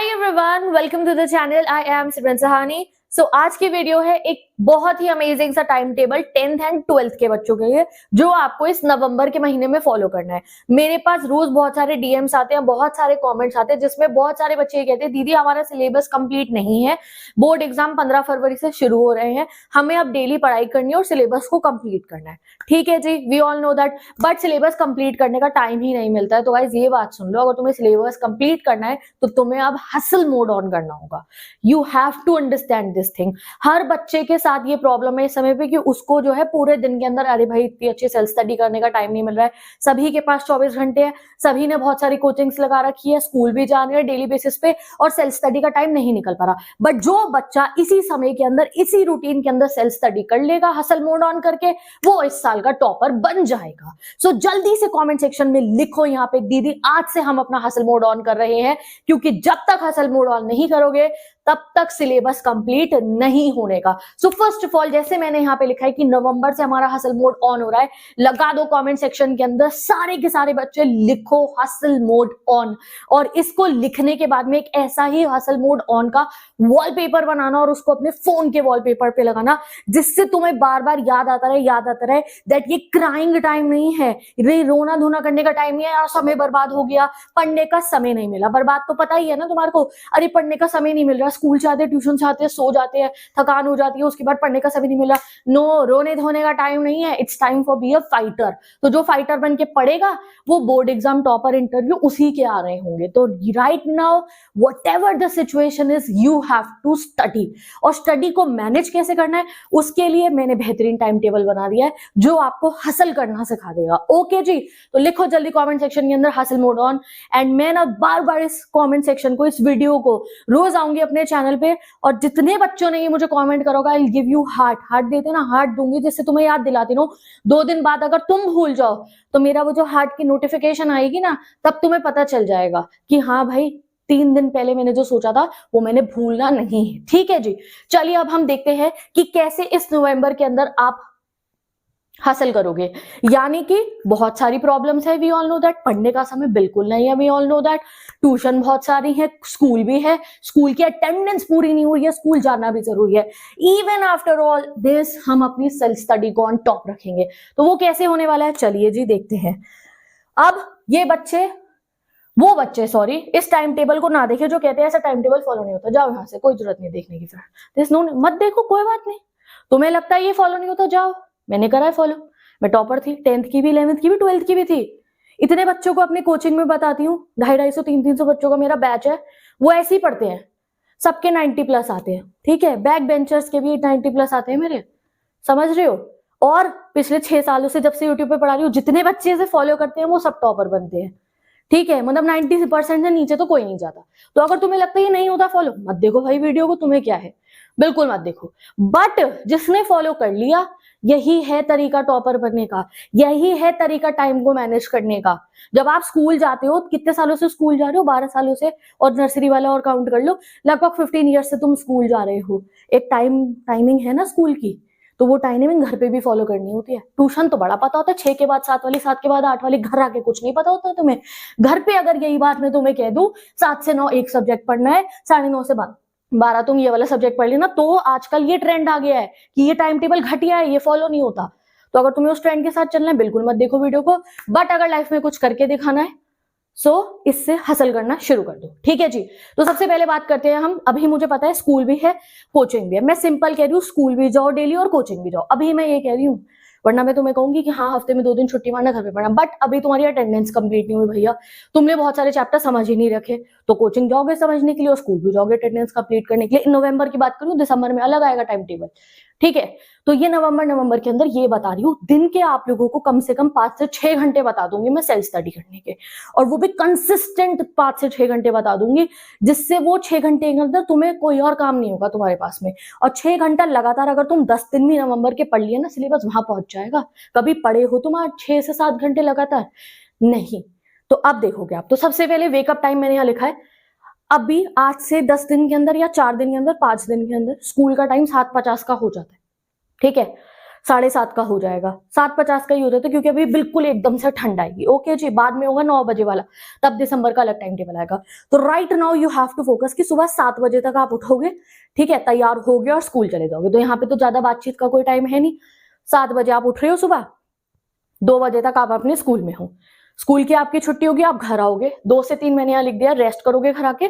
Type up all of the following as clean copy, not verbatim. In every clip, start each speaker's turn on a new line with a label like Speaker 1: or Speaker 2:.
Speaker 1: Hi everyone, welcome to the channel. I am Simran Sahani. आज की video है एक बहुत ही अमेजिंग सा time table 10th and 12th के बच्चों के लिए, जो आपको इस नवंबर के महीने में फॉलो करना है। मेरे पास रोज बहुत सारे डीएम्स आते हैं, बहुत सारे कमेंट्स आते हैं, जिसमें बहुत सारे बच्चे ये कहते हैं दीदी हमारा सिलेबस कंप्लीट नहीं है, बोर्ड एग्जाम 15 फरवरी से शुरू हो रहे हैं, हमें अब डेली पढ़ाई करनी है और सिलेबस को कंप्लीट करना है। ठीक है जी, we all know that, but syllabus complete करने का टाइम ही नहीं मिलता है। तो गाइस ये बात सुन लो, अगर तुम्हें सिलेबस कंप्लीट करना है तो तुम्हें अब हसल मोड ऑन करना होगा। You have to understand this thing. हर बच्चे के साथ ये प्रॉब्लम है इस समय पे कि उसको जो है पूरे दिन के अंदर, अरे भाई इतनी अच्छी सेल्फ स्टडी करने का टाइम नहीं मिल रहा है। सभी के पास 24 घंटे है, सभी ने बहुत सारी कोचिंग्स लगा रखी है, स्कूल भी जा रहे हैं डेली बेसिस पे, और सेल्फ स्टडी का टाइम नहीं निकल पा रहा। बट जो बच्चा इसी समय के अंदर, इसी रूटीन के अंदर सेल्फ स्टडी कर लेगा हसल मोड ऑन करके, वो इस साल का टॉपर बन जाएगा। जल्दी से कमेंट सेक्शन में लिखो यहाँ पे, दीदी आज से हम अपना हसल मोड ऑन कर रहे हैं, क्योंकि जब तक हसल मोड ऑन नहीं करोगे तब तक सिलेबस कंप्लीट नहीं होने का। फर्स्ट ऑफ ऑल, जैसे मैंने यहाँ पे लिखा है कि नवंबर से हमारा हसल मोड ऑन हो रहा है, लगा दो कमेंट सेक्शन के अंदर, सारे के सारे बच्चे लिखो हसल मोड ऑन। और इसको लिखने के बाद में एक ऐसा ही हसल मोड ऑन का वॉलपेपर बनाना और उसको अपने फोन के वॉलपेपर पे लगाना, जिससे तुम्हें बार बार याद आता रहे दैट ये क्राइंग टाइम नहीं है, ये रोना धोना करने का टाइम नहीं है यार, समय बर्बाद हो गया, पढ़ने का समय नहीं मिला। बर्बाद तो पता ही है ना तुम्हारे को, अरे पढ़ने का समय नहीं मिल रहा, स्कूल से आते, ट्यूशन से आते, सो जाते हैं, थकान हो जाती है, उसके बाद पढ़ने का समय नहीं मिला। नो, रोने धोने का टाइम नहीं है, it's time for be a fighter. तो जो फाइटर बन के पढ़ेगा वो बोर्ड एग्जाम टॉपर इंटरव्यू उसी के आ रहे होंगे। तो right now whatever the situation is, you have to study. और स्टडी को मैनेज कैसे करना है, उसके लिए मैंने बेहतरीन टाइम टेबल बना दिया है, जो आपको हसल करना सिखा देगा। ओके जी, तो लिखो जल्दी कमेंट सेक्शन के अंदर हसल मोड ऑन। एंड मैं ना बार बार इस कमेंट सेक्शन को, इस वीडियो को रोज आऊंगी अपने चैनल पे, और जितने बच्चों ने ये मुझे कमेंट करोगा, I will give you heart देते ना, हार्ट दूंगी, जिससे तुम्हें याद दिलाती रहूं। 2 दिन बाद अगर तुम भूल जाओ तो मेरा वो जो हार्ट की नोटिफिकेशन आएगी ना, तब तुम्हें पता चल जाएगा कि हाँ भाई 3 दिन पहले मैंने जो सोचा था वो मैंने भूलना नहीं है। ठीक है जी, चलिए अब हम देखते हैं कि कैसे इस नवंबर के अंदर आप हासिल करोगे। यानी कि बहुत सारी प्रॉब्लम्स है, वी ऑल नो दैट, पढ़ने का समय बिल्कुल नहीं है, we all know that, tuition बहुत सारी है, स्कूल भी है, स्कूल की अटेंडेंस पूरी नहीं हुई है, स्कूल जाना भी जरूरी है। इवन आफ्टर ऑल दिस हम अपनी सेल्फ स्टडी को ऑन टॉप रखेंगे। तो वो कैसे होने वाला है, चलिए जी देखते हैं। अब ये बच्चे, वो बच्चे सॉरी, इस टाइम टेबल को ना देखे जो कहते हैं ऐसा टाइम टेबल फॉलो नहीं होता, जाओ यहाँ से, कोई जरूरत नहीं देखने की। फिर मत देखो, कोई बात नहीं, तुम्हें लगता है ये फॉलो नहीं होता, जाओ, मैंने करा है फॉलो। मैं टॉपर थी, 10th की भी, 11th की भी, 12th की भी थी। इतने बच्चों को अपने कोचिंग में बताती हूँ, 250-250, 300 बच्चों का मेरा बैच है, वो ऐसे ही पढ़ते हैं, सबके 90+ आते हैं। ठीक है, बैक बेंचर्स के भी 90+ आते हैं मेरे, समझ रहे हो। और पिछले 6 सालों से जब से यूट्यूब पे पढ़ा रही हूँ, जितने बच्चे से फॉलो करते हैं वो सब टॉपर बनते हैं। ठीक है, मतलब 90% से नीचे तो कोई नहीं जाता। तो अगर तुम्हें लगता है ये नहीं होता फॉलो, मत देखो भाई वीडियो को, तुम्हें क्या है, बिल्कुल मत देखो। बट जिसने फॉलो कर लिया, यही है तरीका टॉपर बनने का, यही है तरीका टाइम को मैनेज करने का। जब आप स्कूल जाते हो, कितने सालों से स्कूल जा रहे हो, 12 सालों से, और नर्सरी वाला और काउंट कर लो, लगभग 15 ईयर्स से तुम स्कूल जा रहे हो। एक टाइमिंग है ना स्कूल की, तो वो टाइमिंग घर पे भी फॉलो करनी होती है। ट्यूशन तो बड़ा पता होता है, 6 के बाद 7 वाली, 7 के बाद 8 वाली, घर आके कुछ नहीं पता होता है तुम्हें। घर पे अगर यही बात मैं तुम्हें कह दूं, 7 से 9 एक सब्जेक्ट पढ़ना है, 9:30 से 12 तुम ये वाला सब्जेक्ट पढ़ लेना, तो आजकल ये ट्रेंड आ गया है कि ये टाइम टेबल घटिया है, ये फॉलो नहीं होता। तो अगर तुम्हें उस ट्रेंड के साथ चलना है, बिल्कुल मत देखो वीडियो को। बट अगर लाइफ में कुछ करके दिखाना है, इससे हासिल करना शुरू कर दो। ठीक है जी, तो सबसे पहले बात करते हैं हम। अभी मुझे पता है स्कूल भी है, कोचिंग भी है, मैं सिंपल कह रही हूँ, स्कूल भी जाओ डेली और कोचिंग भी जाओ, अभी मैं ये कह रही हूँ। वरना मैं तुम्हें कहूंगी कि हाँ हफ्ते में 2 दिन छुट्टी मारना, घर पे पढ़ना। बट अभी तुम्हारी अटेंडेंस कंप्लीट नहीं हुई भैया, तुमने बहुत सारे चैप्टर समझ ही नहीं रखे, तो कोचिंग जाओगे समझने के लिए और स्कूल भी जाओगे अटेंडेंस कंप्लीट करने के लिए। नवंबर की बात करूँ, दिसंबर में अलग आएगा टाइम टेबल। ठीक है, तो ये नवंबर के अंदर ये बता रही हूँ, दिन के आप लोगों को कम से कम 5 से 6 घंटे बता दूंगी मैं सेल्फ स्टडी करने के, और वो भी कंसिस्टेंट 5 से 6 घंटे बता दूंगी, जिससे वो 6 घंटे के अंदर तुम्हें कोई और काम नहीं होगा तुम्हारे पास में। और 6 घंटा लगातार अगर तुम 10 दिन भी नवंबर के पढ़ लिए ना, सिलेबस वहां पहुंच जाएगा। कभी पढ़े हो तुम 6 से 7 घंटे लगातार? नहीं। तो अब देखोगे आप, तो सबसे पहले वेकअप टाइम मैंने यहाँ लिखा है, अभी 8 से 10 दिन के अंदर या 4 दिन के अंदर, 5 दिन के अंदर स्कूल का टाइम 7:50 का हो जाता है। ठीक है, 7:30 का हो जाएगा, 7:50 का ही हो जाता है, क्योंकि अभी बिल्कुल एकदम से ठंड आएगी। ओके जी, बाद में होगा 9 बजे वाला, तब दिसंबर का अलग टाइम टेबल आएगा। तो right now you have to focus कि सुबह 7 बजे तक आप उठोगे, ठीक है, तैयार हो गए और स्कूल चले जाओगे। तो यहाँ पे तो ज्यादा बातचीत का कोई टाइम है नहीं। 7 बजे आप उठ रहे हो सुबह, 2 बजे तक आप अपने स्कूल में हो, स्कूल की आपकी छुट्टी होगी, आप घर आओगे, 2 से 3 मैंने यहाँ लिख दिया, रेस्ट करोगे घर आके,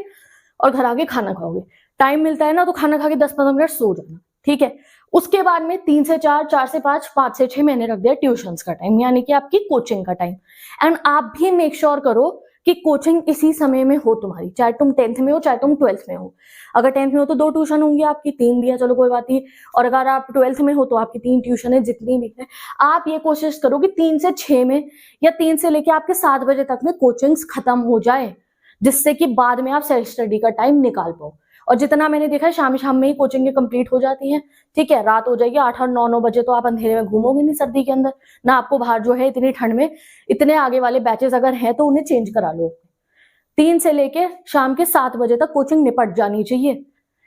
Speaker 1: और घर आके खाना खाओगे। टाइम मिलता है ना तो खाना खा के 10-15 मिनट सो जाना, ठीक है। उसके बाद में 3 से 4, 4 से 5, 5 से 6 मैंने रख दिया ट्यूशंस का टाइम, यानी कि आपकी कोचिंग का टाइम। एंड आप भी मेक श्योर करो कि कोचिंग इसी समय में हो तुम्हारी, चाहे तुम 10th में हो चाहे तुम 12th में हो। अगर 10th में हो तो 2 ट्यूशन होंगी आपकी, 3 भी है, चलो कोई बात नहीं। और अगर आप 12th में हो तो आपकी 3 ट्यूशन है, जितनी भी है। आप ये कोशिश करो कि 3 से 6 में या 3 से लेके आपके 7 बजे तक में कोचिंग्स खत्म हो जाए, जिससे कि बाद में आप सेल्फ स्टडी का टाइम निकाल पाओ। और जितना मैंने देखा है शाम शाम में ही कोचिंग कंप्लीट हो जाती है, ठीक है। रात हो जाएगी 8 और 9 बजे, तो आप अंधेरे में घूमोगे नहीं सर्दी के अंदर ना। आपको बाहर जो है इतनी ठंड में, इतने आगे वाले बैचेस अगर हैं तो उन्हें चेंज करा लो। 3 से लेके शाम के 7 बजे तक कोचिंग निपट जानी चाहिए।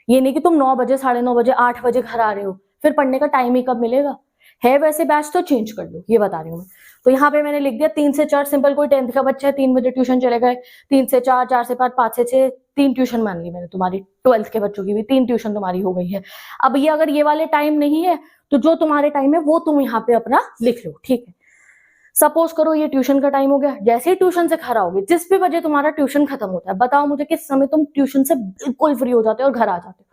Speaker 1: ये नहीं कि तुम 9 बजे, 9:30 बजे, 8 बजे घर आ रहे हो, फिर पढ़ने का टाइम ही कब मिलेगा। है वैसे बैच तो चेंज कर लो, ये बता रही हूँ मैं। तो यहाँ पे मैंने लिख दिया 3 से 4 सिंपल, कोई 10th का बच्चा है 3 बजे ट्यूशन चले गए, 3 से 4, 4 से 5, 5 से 6, 3 ट्यूशन मान ली मैंने तुम्हारी। 12th के बच्चों की भी 3 ट्यूशन तुम्हारी हो गई है। अब ये अगर ये वाले टाइम नहीं है तो जो तुम्हारे टाइम है वो तुम यहाँ पे अपना लिख लो, ठीक है। सपोज करो ये ट्यूशन का टाइम हो गया, जैसे ही ट्यूशन से घर आओगे, जिस भी बजे तुम्हारा ट्यूशन खत्म होता है, बताओ मुझे किस समय तुम ट्यूशन से बिल्कुल फ्री हो जाते हो और घर आ जाते हो।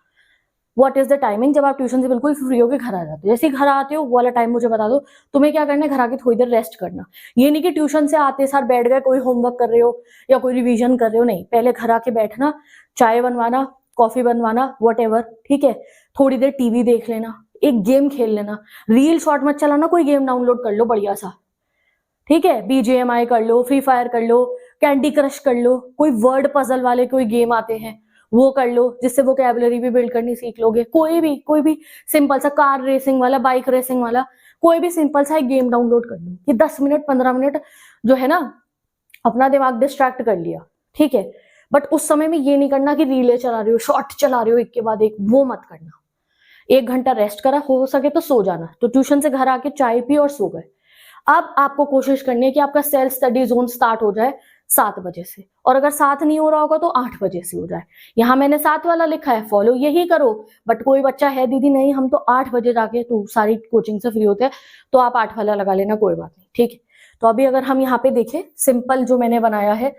Speaker 1: व्हाट इज द टाइमिंग जब आप ट्यूशन से बिल्कुल फ्री होकर घर आ जाते हो? जैसे ही घर आते हो वो वाला टाइम मुझे बता दो। तुम्हें क्या करना है, घर आके थोड़ी देर रेस्ट करना। ये नहीं कि ट्यूशन से आते सार बैठ गए, कोई होमवर्क कर रहे हो या कोई रिवीजन कर रहे हो, नहीं। पहले घर आके बैठना, चाय बनवाना, कॉफी बनवाना, वट ठीक है। थोड़ी देर टीवी देख लेना, एक गेम खेल लेना। रील शॉर्ट मत चलाना, कोई गेम डाउनलोड कर लो बढ़िया सा, ठीक है। BGMI कर लो, फ्री फायर कर लो, कैंडी क्रश कर लो, कोई वर्ड पजल वाले कोई गेम आते हैं वो कर लो, जिससे वोकैबुलरी भी बिल्ड करनी सीख लोगे। कोई भी सिंपल सा कार रेसिंग वाला, बाइक रेसिंग वाला, कोई भी सिंपल सा एक गेम डाउनलोड कर लो कि 10 मिनट 15 मिनट जो है ना अपना दिमाग डिस्ट्रैक्ट कर लिया, ठीक है। बट उस समय में ये नहीं करना कि रीले चला रहे हो, शॉर्ट चला रहे हो एक के बाद एक, वो मत करना। 1 घंटा रेस्ट करा, हो सके तो सो जाना। तो ट्यूशन से घर आके चाय पी और सो गए। अब आपको कोशिश करनी है कि आपका सेल्फ स्टडी जोन स्टार्ट हो जाए 7 बजे से, और अगर 7 नहीं हो रहा होगा तो 8 बजे से हो जाए। यहाँ मैंने 7 वाला लिखा है, फॉलो यही करो। बट कोई बच्चा है दीदी नहीं हम तो 8 बजे जाके तो सारी कोचिंग से फ्री होते हैं, तो आप 8 वाला लगा लेना, कोई बात नहीं, ठीक है। तो अभी अगर हम यहाँ पे देखें, सिंपल जो मैंने बनाया है,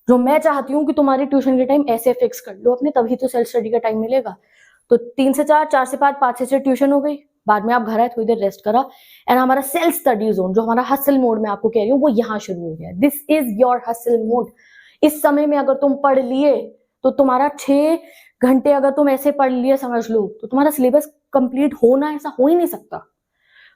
Speaker 1: जो मैं चाहती हूँ कि तुम्हारी ट्यूशन के टाइम ऐसे फिक्स कर लो अपने, तभी तो सेल्फ स्टडी का टाइम मिलेगा। तो 3 से 4, 4 से 5, 5 से 6 ट्यूशन हो गई, बाद में आप घर आए, थोड़ी देर रेस्ट करा, एंड हमारा सेल्फ स्टडी जोन, जो हमारा हसल मोड में आपको कह रही हूँ, वो यहाँ शुरू हो गया। This is your hustle mode. इस समय में अगर तुम पढ़ लिए तो तुम्हारा 6 घंटे अगर तुम ऐसे पढ़ लिए समझ लो, तो तुम्हारा सिलेबस कंप्लीट होना ऐसा हो ही नहीं सकता।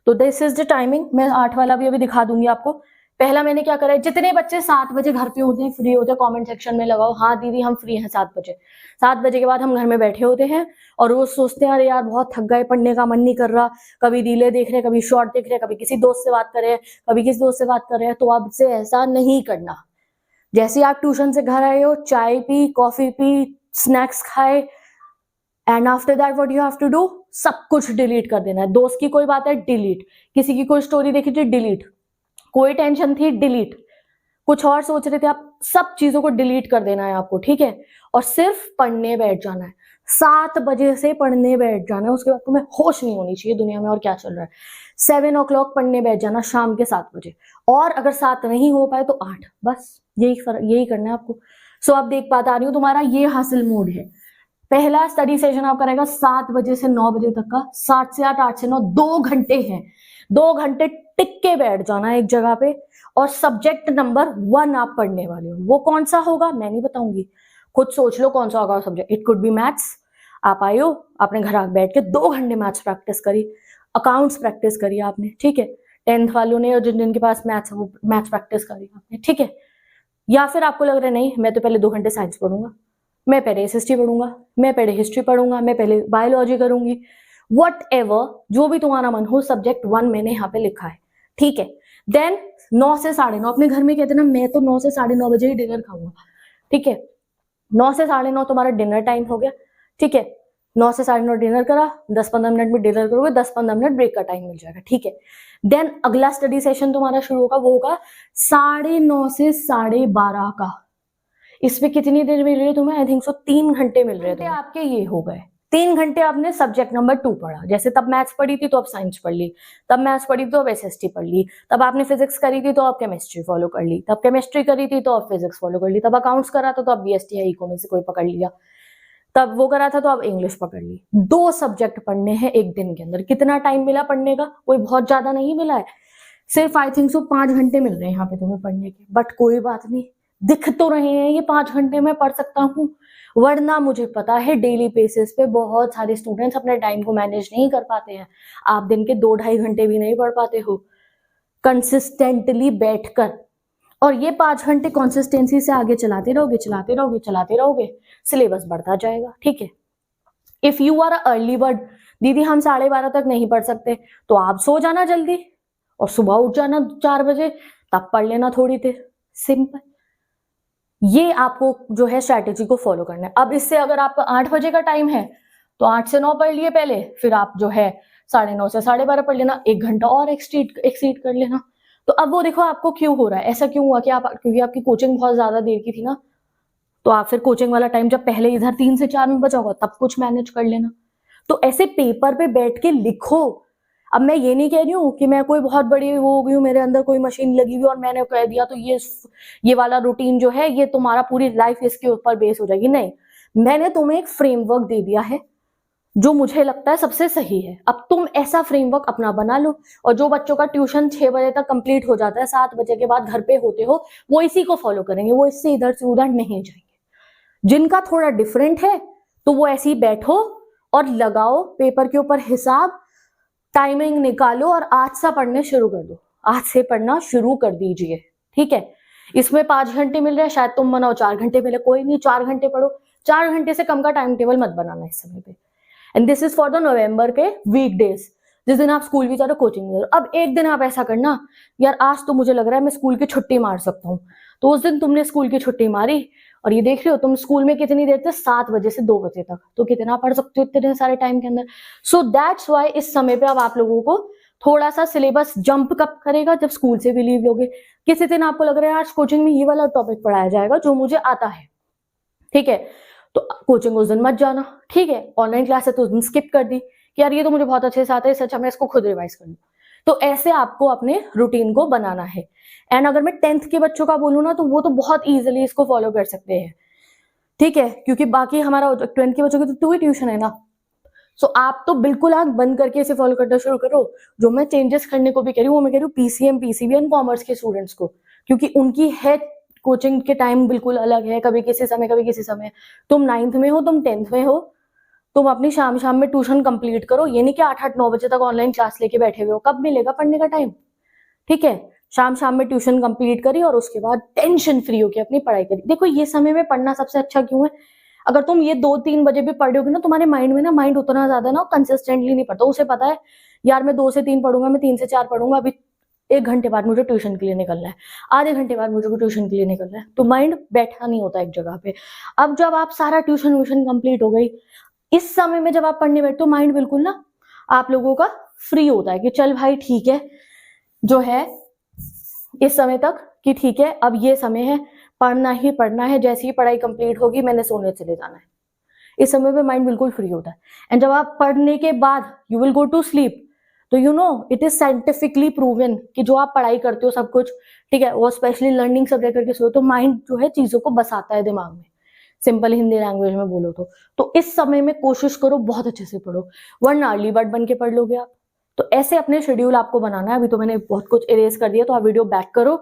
Speaker 1: तो दिस इज द टाइमिंग। मैं 8 वाला भी अभी दिखा दूंगी आपको। पहला मैंने क्या करा है, जितने बच्चे 7 बजे घर पे होते हैं, फ्री होते हैं, कमेंट सेक्शन में लगाओ हाँ दीदी हम फ्री हैं 7 बजे। 7 बजे के बाद हम घर में बैठे होते हैं और रोज सोचते हैं अरे यार बहुत थक गए, पढ़ने का मन नहीं कर रहा, कभी रीले देख रहे, कभी शॉर्ट देख रहे, कभी किसी दोस्त से बात कर रहे हैं, कभी किसी दोस्त से बात कर रहे हैं। तो अब से ऐसा नहीं करना। जैसे आप ट्यूशन से घर आए हो, चाय पी, कॉफी पी, स्नैक्स खाए, and after that what you have to do, सब कुछ डिलीट कर देना है। दोस्त की कोई बात है डिलीट, किसी की कोई स्टोरी देखी थी डिलीट, कोई टेंशन थी डिलीट, कुछ और सोच रहे थे आप, सब चीजों को डिलीट कर देना है आपको, ठीक है। और सिर्फ पढ़ने बैठ जाना है। 7 बजे से पढ़ने बैठ जाना है, उसके बाद तुम्हें होश नहीं होनी चाहिए दुनिया में और क्या चल रहा है। 7 o'clock पढ़ने बैठ जाना शाम के 7 बजे, और अगर 7 नहीं हो पाए तो 8, बस यही करना है आपको। सो अब देख पाता आ रही हूँ तुम्हारा ये हासिल मोड है। पहला स्टडी सेशन आप करेगा 7 बजे से 9 बजे तक का, 7 से 8, 8 से 9, 2 घंटे हैं। 2 घंटे टिक के बैठ जाना है एक जगह पे, और सब्जेक्ट नंबर 1 आप पढ़ने वाले हो। वो कौन सा होगा मैं नहीं बताऊंगी, खुद सोच लो कौन सा होगा subject. It could be maths. आप आए हो, आपने घर आके बैठ के 2 घंटे मैथ्स प्रैक्टिस करी, अकाउंट्स प्रैक्टिस करी आपने, ठीक है। 10th वालों ने और जिन जिनके पास मैथ्स है वो मैथ्स प्रैक्टिस करी आपने, ठीक है। या फिर आपको लग रहा है नहीं मैं तो पहले 2 घंटे साइंस पढ़ूंगा, मैं पहले SST पढ़ूंगा, मैं पहले हिस्ट्री पढ़ूंगा, मैं पहले बायोलॉजी करूंगी, Whatever, जो भी तुम्हारा मन हो, सब्जेक्ट 1 मैंने यहाँ पे लिखा है, ठीक है। देन 9 से 9:30 अपने घर में कहते ना मैं तो 9 से 9:30 बजे ही डिनर खाऊंगा, ठीक है। 9 से 9:30 तुम्हारा डिनर टाइम हो गया, ठीक है। 9 से 9:30 डिनर करा, 10-15 मिनट में डिनर करोगे, 10-15 मिनट ब्रेक का टाइम मिल जाएगा, ठीक है। देन अगला स्टडी सेशन तुम्हारा शुरू होगा, वो होगा 9:30 से 12:30 का। इसमें कितनी देर मिल रही है तुम्हें? आई थिंक सो 3 घंटे मिल रहे हैं आपके। ये हो गए 3 घंटे आपने सब्जेक्ट नंबर 2 पढ़ा। जैसे तब मैथ्स पढ़ी थी तो अब साइंस पढ़ ली, तब मैथ्स पढ़ी तो अब एसएसटी पढ़ ली, तब आपने फिजिक्स करी थी तो अब केमिस्ट्री फॉलो कर ली, तब केमिस्ट्री करी थी तो अब फिजिक्स फॉलो कर ली, तब अकाउंट्स करा था तो अब बीएसटी या इको में से कोई पकड़ लिया, तब वो करा था तो अब इंग्लिश पकड़ ली। 2 सब्जेक्ट पढ़ने हैं एक दिन के अंदर। कितना टाइम मिला पढ़ने का? कोई बहुत ज्यादा नहीं मिला है, सिर्फ आई थिंक सो 5 घंटे मिल रहे हैं यहाँ पे तुम्हें पढ़ने के। बट कोई बात नहीं, दिख तो रहे हैं ये 5 घंटे में पढ़ सकता हूँ, वरना मुझे पता है डेली बेसिस पे बहुत सारे स्टूडेंट्स अपने टाइम को मैनेज नहीं कर पाते हैं। आप दिन के 2-2.5 घंटे भी नहीं पढ़ पाते हो कंसिस्टेंटली बैठकर, और ये 5 घंटे कंसिस्टेंसी से आगे चलाते रहोगे, चलाते रहोगे, चलाते रहोगे, सिलेबस बढ़ता जाएगा, ठीक है। If you are early bird, दीदी हम 12:30 तक नहीं पढ़ सकते, तो आप सो जाना जल्दी और सुबह उठ जाना 4 बजे, तब पढ़ लेना थोड़ी देर, सिंपल। ये आपको जो है स्ट्रैटेजी को फॉलो करना है। अब इससे अगर आपका 8 बजे का टाइम है तो 8 से 9 पढ़ लिए पहले, फिर आप जो है 9:30 से 12:30 पढ़ लेना, 1 घंटा और एक्सीड कर लेना। तो अब वो देखो आपको क्यों हो रहा है ऐसा, क्यों हुआ कि आप, क्योंकि आपकी कोचिंग बहुत ज्यादा देर की थी ना, तो आप फिर कोचिंग वाला टाइम जब पहले इधर 3 से 4 में बचा होगा तब कुछ मैनेज कर लेना। तो ऐसे पेपर पे बैठ के लिखो। अब मैं ये नहीं कह रही हूँ कि मैं कोई बहुत बड़ी वो हो गई हूँ, मेरे अंदर कोई मशीन लगी हुई और मैंने कह दिया तो ये वाला रूटीन जो है ये तुम्हारा पूरी लाइफ इसके ऊपर बेस हो जाएगी। नहीं, मैंने तुम्हें एक फ्रेमवर्क दे दिया है जो मुझे लगता है सबसे सही है। अब तुम ऐसा फ्रेमवर्क अपना बना लो, और जो बच्चों का ट्यूशन 6 बजे तक कंप्लीट हो जाता है, 7 बजे के बाद घर पे होते हो, वो इसी को फॉलो करेंगे, वो इससे इधर से उधर नहीं जाएंगे। जिनका थोड़ा डिफरेंट है तो वो ऐसे ही बैठो और लगाओ पेपर के ऊपर हिसाब, टाइमिंग निकालो और आज से पढ़ने शुरू कर दो। आज से पढ़ना शुरू कर दीजिए, ठीक है। इसमें 5 घंटे मिल रहे हैं, शायद तुम बनाओ 4 घंटे मिले, कोई नहीं 4 घंटे पढ़ो। 4 घंटे से कम का टाइम टेबल मत बनाना इस समय पे। And this is for the नवंबर के वीकडेज, जिस दिन आप स्कूल भी जा रहे हो, कोचिंग भी जा रहे हो। अब एक दिन आप ऐसा करना, यार आज तो मुझे लग रहा है मैं स्कूल की छुट्टी मार सकता हूँ, तो उस दिन तुमने स्कूल की छुट्टी मारी और ये देख रहे हो तुम स्कूल में कितनी देर थे, 7 बजे से 2 बजे तक, तो कितना पढ़ सकते हो इतने सारे टाइम के अंदर। सो दैट्स वाई इस समय पे अब आप लोगों को थोड़ा सा सिलेबस जंप कब करेगा, जब स्कूल से भी लीव लोगे। किसी दिन आपको लग रहा है आज कोचिंग में ये वाला टॉपिक पढ़ाया जाएगा जो मुझे आता है, ठीक है, तो कोचिंग उस दिन मत जाना, ठीक है। ऑनलाइन क्लास है तो उस दिन स्किप कर दी कि यार ये तो मुझे बहुत अच्छे से आता है, अच्छा मैं इसको खुद रिवाइज कर लूं। तो ऐसे आपको अपने रूटीन को बनाना है। एंड अगर मैं 10th के बच्चों का बोलूँ ना, तो वो तो बहुत इजीली इसको फॉलो कर सकते हैं, ठीक है, क्योंकि बाकी हमारा 12th के बच्चों की तो 2 ही ट्यूशन है ना। सो आप तो बिल्कुल आंख बंद करके इसे फॉलो करना शुरू करो। जो मैं चेंजेस करने को भी कह रही हूँ वो मैं कह रही हूँ पीसीएम, पीसीबीएन, कॉमर्स के स्टूडेंट्स को, क्योंकि उनकी है कोचिंग के टाइम बिल्कुल अलग है, कभी किसी समय कभी किसी समय। तुम 9th में हो, तुम 10th में हो, तुम अपनी शाम शाम में ट्यूशन कंप्लीट करो। ये नहीं कि 8-9 बजे तक ऑनलाइन क्लास लेके बैठे हुए हो, कब मिलेगा पढ़ने का टाइम, ठीक है। शाम शाम में ट्यूशन कंप्लीट करी और उसके बाद टेंशन फ्री होकर अपनी पढ़ाई करी। देखो ये समय में पढ़ना सबसे अच्छा क्यों है, अगर तुम ये 2-3 बजे भी पढ़ रहोगे ना, तुम्हारे माइंड में ना, माइंड उतना ज्यादा ना कंसिस्टेंटली नहीं पढ़ता। उसे पता है यार मैं 2 से 3 पढ़ूंगा, मैं 3 से 4 पढ़ूंगा, अभी 1 घंटे बाद मुझे ट्यूशन के लिए निकलना है, आधे घंटे बाद मुझे ट्यूशन के लिए निकलना है, तो माइंड बैठा नहीं होता एक जगह पे। अब जब आप सारा ट्यूशन व्यूशन कंप्लीट हो गई, इस समय में जब आप पढ़ने बैठते हो, माइंड बिल्कुल ना आप लोगों का फ्री होता है कि चल भाई ठीक है, जो है इस समय तक कि ठीक है अब ये समय है, पढ़ना ही पढ़ना है, जैसी ही पढ़ाई कंप्लीट होगी मैंने सोने चले जाना है। इस समय पे माइंड बिल्कुल फ्री होता है। एंड जब आप पढ़ने के बाद you will go to sleep, तो you know it is scientifically proven कि जो आप पढ़ाई करते हो सब कुछ, ठीक है, वो स्पेशली लर्निंग सब्जेक्ट करके सो, तो माइंड जो है चीजों को बसाता है दिमाग में, सिंपल हिंदी लैंग्वेज में बोलो तो इस समय में कोशिश करो बहुत अच्छे से पढ़ो, वरना अर्ली बर्ड बन के पढ़ लोगे आप। तो ऐसे अपने शेड्यूल आपको बनाना है। अभी तो मैंने बहुत कुछ इरेज कर दिया, तो आप वीडियो बैक करो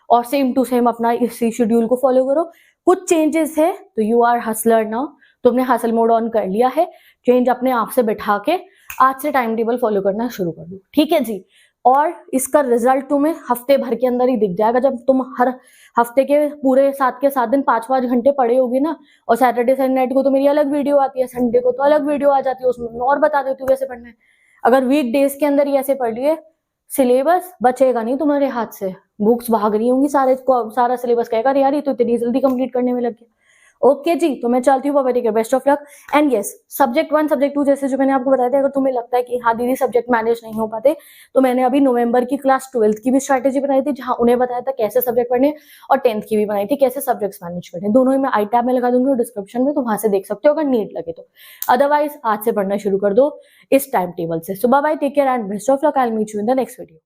Speaker 1: और सेम टू सेम अपना इसी शेड्यूल को फॉलो करो। कुछ चेंजेस है तो यू आर हसलर नाउ, तुमने हसल मोड ऑन कर लिया है, चेंज अपने आप से बैठा के आज से टाइम टेबल फॉलो करना शुरू कर दो, ठीक है जी। और इसका रिजल्ट तुम्हें हफ्ते भर के अंदर ही दिख जाएगा, जब तुम हर हफ्ते के पूरे 7 के 7 दिन 5-5 घंटे पढ़े होगे ना। और सैटरडे संडे को तो मेरी अलग वीडियो आती है, संडे को तो अलग वीडियो आ जाती है, उसमें मैं और बता देती हूँ कैसे पढ़ना है। अगर वीक डेज के अंदर ही ऐसे पढ़ लिए, सिलेबस बचेगा नहीं तुम्हारे हाथ से, बुक्स भाग रही होंगी, सारा सिलेबस कहेगा यार ये तो इतनी जल्दी कंप्लीट करने में लग गया। ओके जी, तो मैं चलती हूँ, bye bye, take care, best of luck. And yes, subject 1 subject 2 जैसे जो मैंने आपको बताया था, अगर तुम्हें लगता है कि हाँ दीदी सब्जेक्ट मैनेज नहीं हो पाते, तो मैंने अभी नवंबर की क्लास 12th की भी स्ट्रैटेजी बनाई थी, जहां उन्हें बताया था कैसे सब्जेक्ट पढ़ने, और 10th की भी बनाई थी कैसे सब्जेक्ट्स मैनेज करने। दोनों ही मैं आई टैब में लगा दूंगी और डिस्क्रिप्शन में, तो वहां से देख सकते हो अगर नीड लगे तो। अदरवाइज आज से पढ़ना शुरू कर दो इस टाइम टेबल से। So bye bye, take care and best of luck. I will meet you in the next video.